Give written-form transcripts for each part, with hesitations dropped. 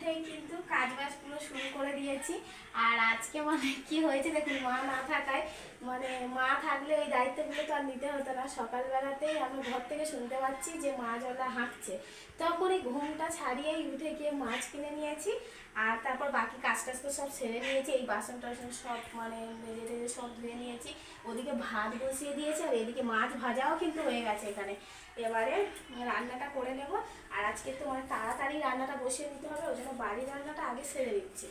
উঠেই কিন্তু কাজবাজ পুরো শুরু করে দিয়েছি। আর আজকে মানে কি হয়েছে দেখুন, মা না থাকায় মানে মা থাকলে এই দায়িত্বগুলো তো আর নিতে হতো না। সকালবেলাতেই আমি ঘর থেকে শুনতে পাচ্ছি যে মাছ ওলা হাঁকছে, তখনই ঘুমটা ছাড়িয়েই উঠে গিয়ে মাছ কিনে নিয়েছি। আর তারপর বাকি কাজ টাজ তো সব সেরে নিয়েছি, এই বাসন টাসন সব মানে মেজে টেজে সব ধুয়ে নিয়েছি। ওদিকে ভাত বসিয়ে দিয়েছি আর এদিকে মাছ ভাজাও কিন্তু হয়ে গেছে এখানে। এবারে রান্নাটা করে নেব। আর আজকে তো মানে তাড়াতাড়ি রান্নাটা বসিয়ে নিতে হবে, ওই জন্য বাড়ির রান্নাটা আগে সেরে দিচ্ছি,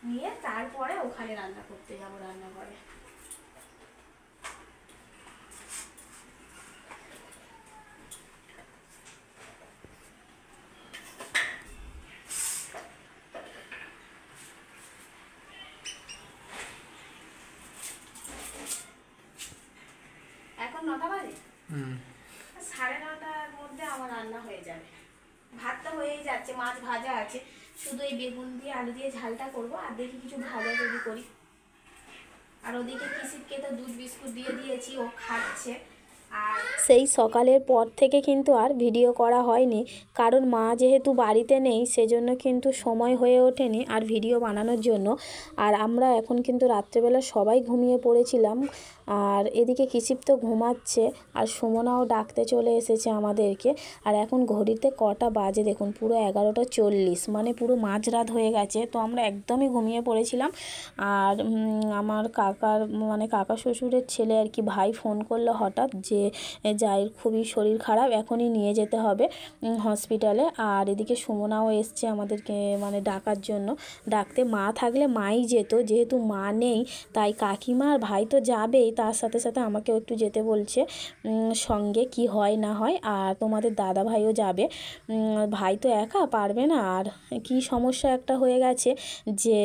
নিয়ে তারপরে ওখানে রান্না করতে যাবো রান্নাঘরে। এখন 9টা বাজে, 9:30টার মধ্যে আমার রান্না হয়ে যাবে। ভাতটা হয়েই যাচ্ছে, মাছ ভাজা আছে, শুধু এই বেগুন দিয়ে আলু দিয়ে ঝালটা করব। আর দেখি কিছু ভাজা যদি করি। আর ওদিকে কিসিপকে তো দুধ বিস্কুট দিয়ে দিয়েছি, ও খাচ্ছে। আর সেই সকালের পর থেকে কিন্তু আর ভিডিও করা হয়নি, কারণ মা যেহেতু বাড়িতে নেই সেজন্য কিন্তু সময় হয়ে ওঠেনি আর ভিডিও বানানোর জন্য। আর আমরা এখন কিন্তু রাত্রেবেলা সবাই ঘুমিয়ে পড়েছিলাম। আর এদিকে কিসিপ তো ঘুমাচ্ছে, আর সুমনাও ডাকতে চলে এসেছে আমাদেরকে। আর এখন ঘড়িতে কটা বাজে দেখুন, পুরো 11টা 40, মানে পুরো মাঝরাত হয়ে গেছে। তো আমরা একদমই ঘুমিয়ে পড়েছিলাম। আর আমার কাকার মানে কাকা শ্বশুরের ছেলে আর কি ভাই ফোন করলো হঠাৎ যে জায়ের খুবই শরীর খারাপ, এখনই নিয়ে যেতে হবে হসপিটালে। আর এদিকে সুমনাও এসছে আমাদেরকে মানে ডাকার জন্য। ডাকতে মা থাকলে মাই যেত, যেহেতু মা নেই তাই কাকিমা আর ভাই তো যাবেই, তার সাথে সাথে আমাকেও একটু যেতে বলছে সঙ্গে, কি হয় না হয়। আর তোমাদের দাদা ভাইও যাবে, ভাই তো একা পারবে না। আর কি সমস্যা একটা হয়ে গেছে যে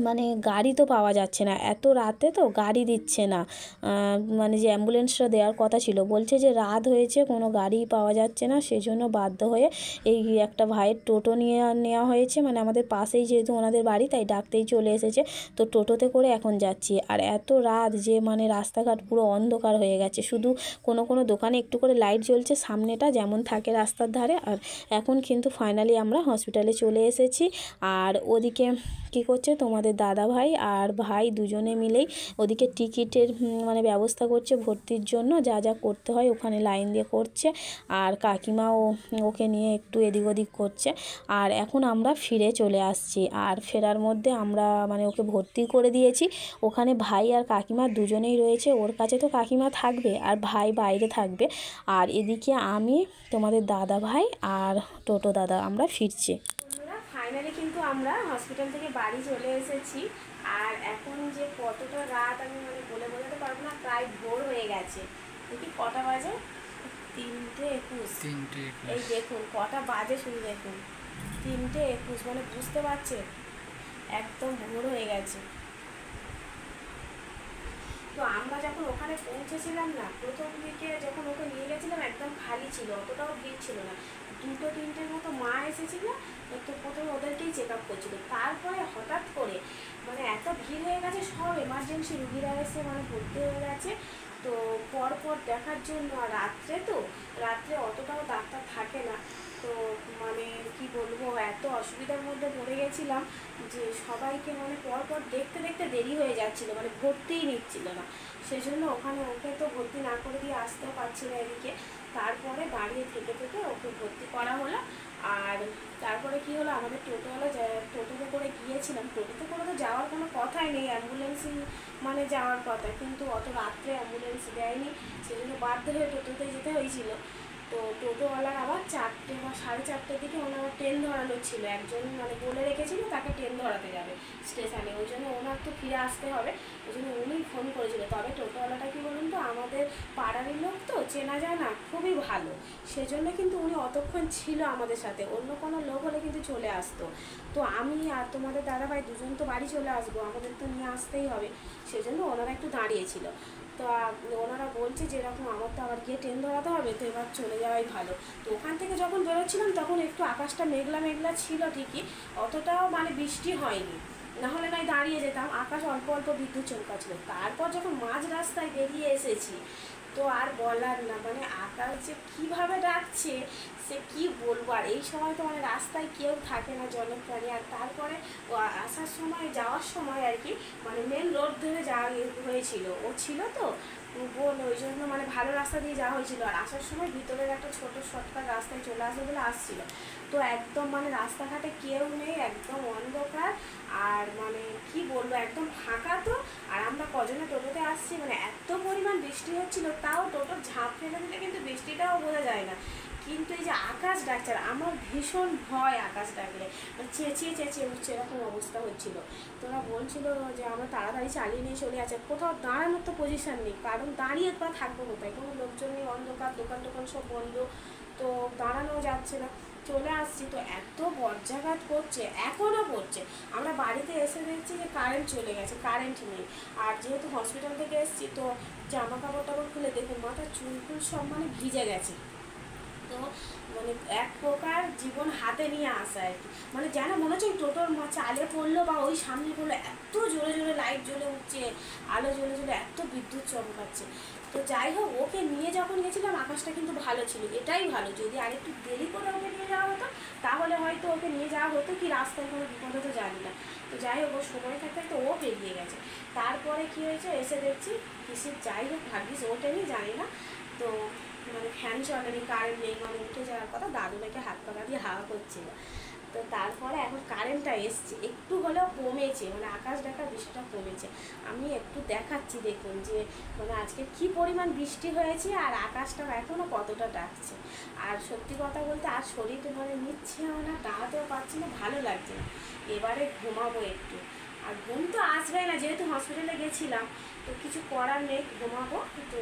মানে গাড়ি তো পাওয়া যাচ্ছে না, এত রাতে তো গাড়ি দিচ্ছে না। মানে যে অ্যাম্বুলেন্সটা দেওয়ার কথা ছিল, বলছে যে রাত হয়েছে কোনো গাড়ি পাওয়া যাচ্ছে না, সেজন্য বাধ্য হয়ে এই একটা ভাইয়ের টোটো নিয়ে নেওয়া হয়েছে। মানে আমাদের পাশেই যেহেতু ওনাদের বাড়ি, তাই ডাকতেই চলে এসেছে। তো টোটোতে করে এখন যাচ্ছি। আর এত রাত যে মানে রাস্তাঘাট পুরো অন্ধকার হয়ে গেছে, শুধু কোনো কোনো দোকানে একটু করে লাইট জ্বলছে সামনেটা, যেমন থাকে রাস্তার ধারে। আর এখন কিন্তু ফাইনালি আমরা হসপিটালে চলে এসেছি। আর ওদিকে কী করছে তোমাদের দাদা ভাই আর ভাই দুজনে মিলেই ওদিকে টিকিটের মানে ব্যবস্থা করছে ভর্তির জন্য, যা যা করতে হয় ওখানে লাইন দিয়ে করছে। আর কাকিমাও ওকে নিয়ে একটু এদিক ওদিক করছে। আর এখন আমরা ফিরে চলে আসছি। আর ফেরার মধ্যে আমরা মানে ওকে ভর্তি করে দিয়েছি ওখানে। ভাই আর কাকিমা দুজনেই রয়েছে, ওর কাছে তো কাকিমা থাকবে আর ভাই বাইরে থাকবে। আর এদিকে আমি, তোমাদের দাদা ভাই আর টোটো দাদা আমরা ফিরছি। ফাইনালি কিন্তু আমরা হসপিটাল থেকে বাড়ি চলে এসেছি। আর এখন যে কতটা রাত আমি মানে বলে বোঝাতে পারবো না, প্রায় ভোর হয়ে গেছে। দেখি কটা বাজে, 3:21। এই দেখুন কটা বাজে, শুধু দেখুন 3:21, মানে বুঝতে পারছে একদম ভোর হয়ে গেছে। তো আমরা যখন ওখানে পৌঁছেছিলাম না, প্রথম দিকে যখন ওকে নিয়ে গেছিলাম একদম খালি ছিল, অতটাও ভিড় ছিল না। 2-3টের মতো মা এসেছিল, তো প্রথমে ওদেরকেই চেক আপ করছিল। তারপরে হঠাৎ করে মানে এত ভিড় হয়ে গেছে, সব এমার্জেন্সি রুগীরা এসে মানে ভর্তি হয়ে গেছে। তো পরপর দেখার জন্য, আর রাত্রে অতটাও ডাক্তার থাকে না। তো মানে কি বলবো, এত অসুবিধার মধ্যে পড়ে গেছিলাম যে সবাইকে মানে পরপর দেখতে দেখতে দেরি হয়ে যাচ্ছিল, মানে ভর্তিই নিচ্ছিল না। সেজন্য ওখানে ওকে তো ভর্তি না করে দিয়ে আসতেও পারছি না এদিকে। তারপরে দাঁড়িয়ে থেকে থেকে ওকে ভর্তি করা হলো। আর তারপরে কি হলো, আমাদের টোটোওয়ালা টোটোতে করে গিয়েছিলাম, টোটোতে করে তো যাওয়ার কোনো কথাই নেই, অ্যাম্বুলেন্সই মানে যাওয়ার কথা, কিন্তু অত রাত্রে অ্যাম্বুলেন্স দেয়নি, সেজন্য বাধ্য হয়ে টোটোতে যেতে হয়েছিল। তো টোটোওয়ালার আবার 4টে বা 4:30টার দিকে ওনার ট্রেন ধরানো ছিল, একজন মানে বলে রেখেছিল তাকে ট্রেন ধরাতে যাবে স্টেশনে, ওই জন্য ওনার তো ফিরে আসতে হবে, ওই জন্য উনি ফোন করেছিল। তবে টোটোওয়ালাটা কি বলুন তো, আমাদের পাড়ারই লোক তো, চেনা যায় না, খুবই ভালো। সেজন্য কিন্তু উনি অতক্ষণ ছিল আমাদের সাথে, অন্য কোনো লোক হলে কিন্তু চলে আসতো। তো আমি আর তোমাদের দাদাভাই দুজন তো বাড়ি চলে আসবো, আমাদের তো নিয়ে আসতেই হবে, সেজন্য ওনারা একটু দাঁড়িয়েছিল। তো ওনারা বলছে যে এরকম আমার তো আবার গিয়ে ট্রেন ধরাতে হবে, তো এবার চলে যাওয়াই ভালো। তো ওখান থেকে যখন বেরোচ্ছিলাম তখন একটু আকাশটা মেঘলা মেঘলা ছিল ঠিকই, অতটাও মানে বৃষ্টি হয়নি, নাহলে নয় দাঁড়িয়ে যেতাম। আকাশ অল্প অল্প বিদ্যুৎ চমকাচ্ছিল। তারপর যখন মাঝ রাস্তায় বেরিয়ে এসেছি, তো আর বলার না, মানে আকাশ যে কীভাবে ডাকছে সে কি বলবো। আর এই সময় তো মানে রাস্তায় কেউ থাকে না জনপ্রাণী। আর তারপরে ও আসার সময় যাওয়ার সময় আর কি মানে মেন রোড ধরে যাওয়া হয়েছিল, ও ছিল তো বোন, ওই জন্য মানে ভালো রাস্তা দিয়ে যাওয়া হয়েছিল। আর আসার সময় ভিতরের একটা ছোট শর্টকাট রাস্তায় চলে আসবে বলে আসছিল। তো একদম মানে রাস্তাঘাটে কেউ নেই, একদম অন্ধকার। আর মানে কি বলবো, একদম ফাঁকা তো। আর আমরা কজনে টোটোতে আসছি, মানে এত পরিমাণ বৃষ্টি হচ্ছিল, তাও টোটোর ঝাঁপ ফেলে দিলে কিন্তু বৃষ্টিটাও বোঝা যায় না। কিন্তু এই যে আকাশ ডাকছে, আর আমার ভীষণ ভয় আকাশ ডাকলে, মানে চেঁচিয়ে চেঁচিয়ে উঠছে, এরকম অবস্থা হচ্ছিল। তোরা বলছিল যে আমরা তাড়াতাড়ি চালিয়ে নিয়ে চলে যাচ্ছে, কোথাও দাঁড়ানোর তো পজিশন নেই, কারণ দাঁড়িয়ে বা থাকবো কোথায়, কোনো লোকজন নেই, অন্ধকার, দোকান টোকান সব বন্ধ, তো দাঁড়ানো যাচ্ছে না। চলে আসছি তো এত বজ্রাঘাত করছে, এখনও করছে। আমরা বাড়িতে এসে দেখছি যে কারেন্ট চলে গেছে, কারেন্ট নেই। আর যেহেতু হসপিটাল থেকে এসেছি তো জামা কাপড় টাপড় খুলে দেখুন মাথার চুল ফুল সব মানে ভিজে গেছে। তো মানে এক প্রকার জীবন হাতে নিয়ে আসা আর কি, মানে যেন মনে হচ্ছে টোটোর চালে পড়লো বা ওই সামনে পড়লো, এত জোরে জোরে লাইট জ্বলে উঠছে, আলো জ্বলে জ্বলে এত বিদ্যুৎ চমকাচ্ছে। তো যাই হোক, ওকে নিয়ে যখন গেছিলাম আকাশটা কিন্তু ভালো ছিল, এটাই ভালো। যদি আরেকটু দেরি করে ওকে নিয়ে যাওয়া হতো তাহলে হয়তো ওকে নিয়ে যাওয়া হতো কি রাস্তায় কোনো বিপদ হতো জানি না। তো যাই হোক, ওর সময় থাকতে তো ও বেরিয়ে গেছে। তারপরে কী হয়েছে, এসে দেখছি কিসের, যাই হোক ভাগ্যিস ওঠেনি, জানি না। তো মানে ফ্যান চলেনি, কারেন্ট নেই, মানে উঠে যাওয়ার কথা, দাদু নাকি হাত পাকা দিয়ে হাওয়া করছিল। তো তারপরে এখন কারেন্টটা এসছে, একটু হলেও কমেছে, মানে আকাশ ডাকার বৃষ্টিটা কমেছে। আমি একটু দেখাচ্ছি দেখুন যে মানে আজকে কি পরিমাণ বৃষ্টি হয়েছে আর আকাশটা এখনও কতটা ডাকছে। আর সত্যি কথা বলতে আর শরীরটা মানে নিচ্ছে না, দাঁড়াতেও পারছি না, ভালো লাগছে না। এবারে ঘুমাবো একটু, আর ঘুম তো আসবেই না, যেহেতু হসপিটালে গেছিলাম, তো কিছু করার নেই, ঘুমাবো। তো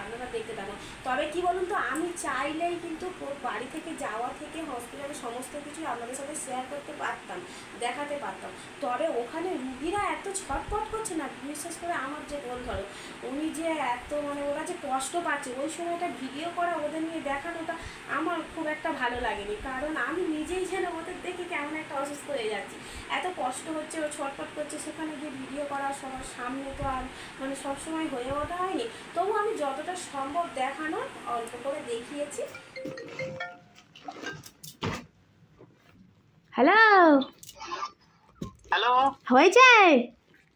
আপনারা দেখতে থাকুন। তবে কি বলুন তো, আমি চাইলেই কিন্তু বাড়ি থেকে যাওয়া থেকে হসপিটালের সমস্ত কিছু আপনাদের সাথে শেয়ার করতে পারতাম, দেখাতে পারতাম। তবে ওখানে রুগীরা এত ছটপট করছে না, বিশেষ করে আমার যে বোন ধরো, উনি যে এত মানে ওরা যে কষ্ট পাচ্ছে, ওই সময়টা ভিডিও করা ওদের নিয়ে দেখানোটা আমার খুব একটা ভালো লাগেনি। কারণ আমি নিজেই যেন ওদের দেখে কেমন একটা অসুস্থ হয়ে যাচ্ছি, এত কষ্ট হচ্ছে, ও ছটপট করছে, সেখানে গিয়ে ভিডিও করা সবার সামনে তো আর মানে সবসময় হয়ে ওঠা হয়নি। তবু আমি যতটা সম্ভব দেখানোর অল্প করে দেখিয়েছি। হ্যালো হ্যালো, হয়েছে,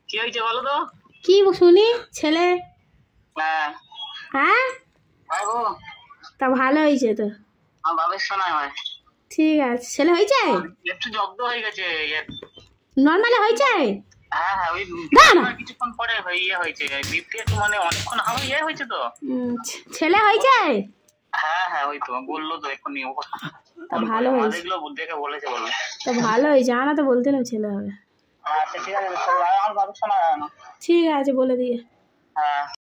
কি হয়েছে বলো তো? কি শুনি ছেলে? হ্যাঁ হ্যাঁ, হ্যাঁ গো, তা ভালো হয়েছে তো, আমার বাবার শোনায় হয়। ঠিক আছে। ছেলে হয়েছে, একটু জব্দ হয়ে গেছে। নর্মালি হয়েছে? হ্যাঁ হ্যাঁ, ওই দাঁড়া, কিছুক্ষণ পরে হয়েছে বিপি, একটু মানে অনেকক্ষণ হাওয়া হয়েছে তো। ছেলে হয়েছে? হ্যাঁ হ্যাঁ, ওই তো বললো তো এক্ষুনি, তা ভালো হয়েছে, দেখলো দেখে বলেছে বললো। তা ভালো হয়েছে, আনা তো বলতে না ছেলে হবে। আচ্ছা ঠিক আছে, আমার বাবার শোনা হয় না। ঠিক আছে, বলে দিয়ে। হ্যাঁ।